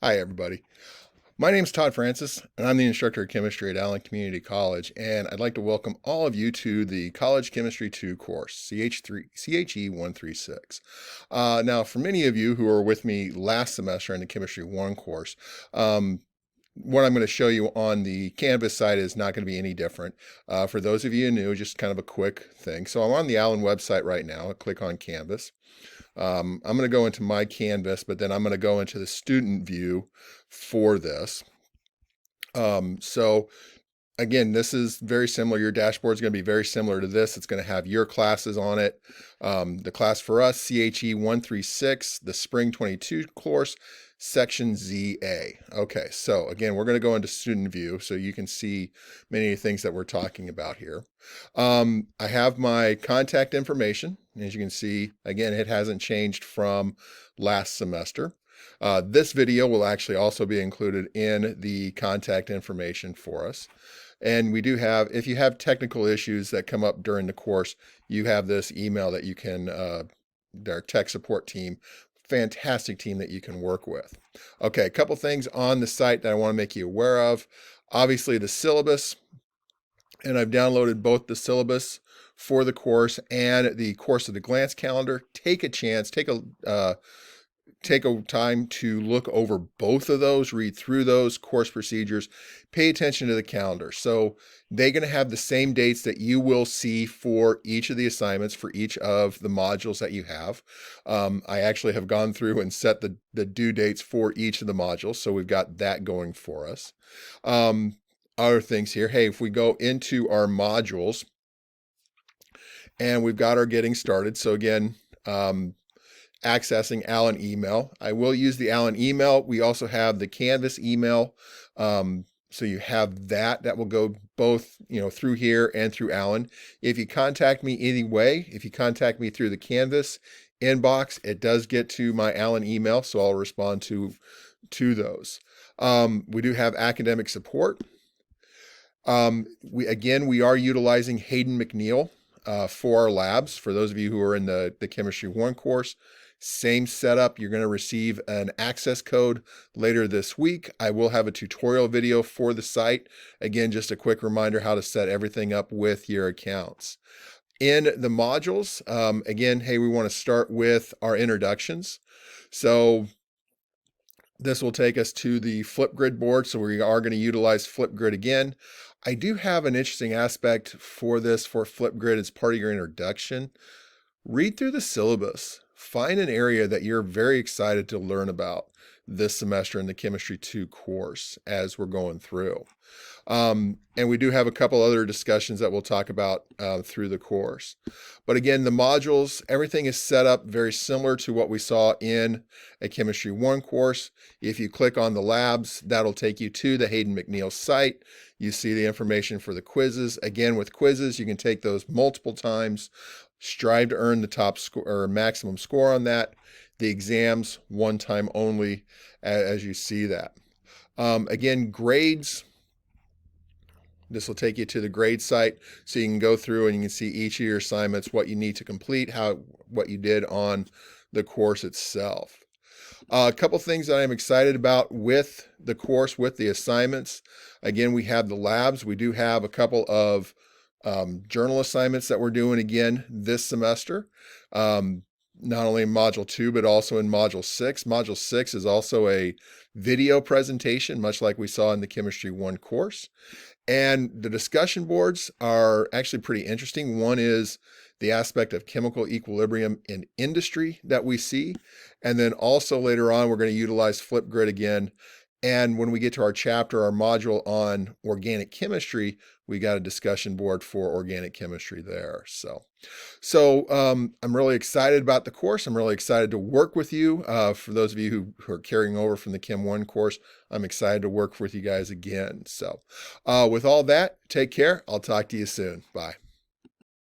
Hi, everybody. My name is Todd Francis, and I'm the instructor of chemistry at Allen Community College, and I'd like to welcome all of you to the College Chemistry 2 course, CHE136. Now, for many of you who were with me last semester in the Chemistry 1 course, what I'm going to show you on the Canvas side is not going to be any different. For those of you new, just kind of a quick thing. So I'm on the Allen website right now. I'll click on Canvas. I'm going to go into my Canvas, but then I'm going to go into the student view for this. So again, this is very similar. Your dashboard is going to be very similar to this. It's going to have your classes on it. The class for us, CHE136, the Spring 22 course, Section ZA. Okay, so again, we're going to go into student view so you can see many of the things that we're talking about here. I have my contact information. As you can see, again, it hasn't changed from last semester. This video will actually also be included in the contact information for us. And we do have, if you have technical issues that come up during the course, you have this email that you can, our tech support team, fantastic team that you can work with. Okay, a couple things on the site that I want to make you aware of. Obviously, the syllabus, and I've downloaded both the syllabus for the course and the course at a glance calendar. Take a chance, take a time to look over both of those, read through those course procedures, pay attention to the calendar. So they're going to have the same dates that you will see for each of the assignments for each of the modules that you have. I actually have gone through and set the due dates for each of the modules. So we've got that going for us. Other things here. Hey, if we go into our modules and we've got our getting started. So again, accessing Allen email. I will use the Allen email. We also have the Canvas email. So you have that will go both, through here and through Allen. If you contact me anyway, if you contact me through the Canvas inbox, it does get to my Allen email. So I'll respond to those. We do have academic support. We are utilizing Hayden McNeil for our labs. For those of you who are in the Chemistry 1 course, same setup. You're going to receive an access code later this week. I will have a tutorial video for the site. Again, just a quick reminder how to set everything up with your accounts. In the modules, again, hey, we want to start with our introductions. So this will take us to the Flipgrid board. So we are going to utilize Flipgrid again. I do have an interesting aspect for this for Flipgrid as part of your introduction. Read through the syllabus. Find an area that you're very excited to learn about this semester in the Chemistry 2 course as we're going through. And we do have a couple other discussions that we'll talk about through the course. But again, the modules, everything is set up very similar to what we saw in a Chemistry 1 course. If you click on the labs, that'll take you to the Hayden McNeil site. You see the information for the quizzes. Again, with quizzes, you can take those multiple times, strive to earn the top score or maximum score on that. The exams, one time only, as you see that. Again, grades. This will take you to the grade site so you can go through and you can see each of your assignments, what you need to complete, what you did on the course itself. A couple things that I'm excited about with the course, with the assignments. Again, we have the labs. We do have a couple of journal assignments that we're doing again this semester. Not only in Module 2, but also in Module 6. Module 6 is also a video presentation, much like we saw in the Chemistry 1 course. And the discussion boards are actually pretty interesting. One is the aspect of chemical equilibrium in industry that we see. And then also later on, we're going to utilize Flipgrid again. And when we get to our chapter, our module on organic chemistry, we got a discussion board for organic chemistry there. So I'm really excited about the course. I'm really excited to work with you. For those of you who are carrying over from the Chem 1 course, I'm excited to work with you guys again. So with all that, take care. I'll talk to you soon. Bye.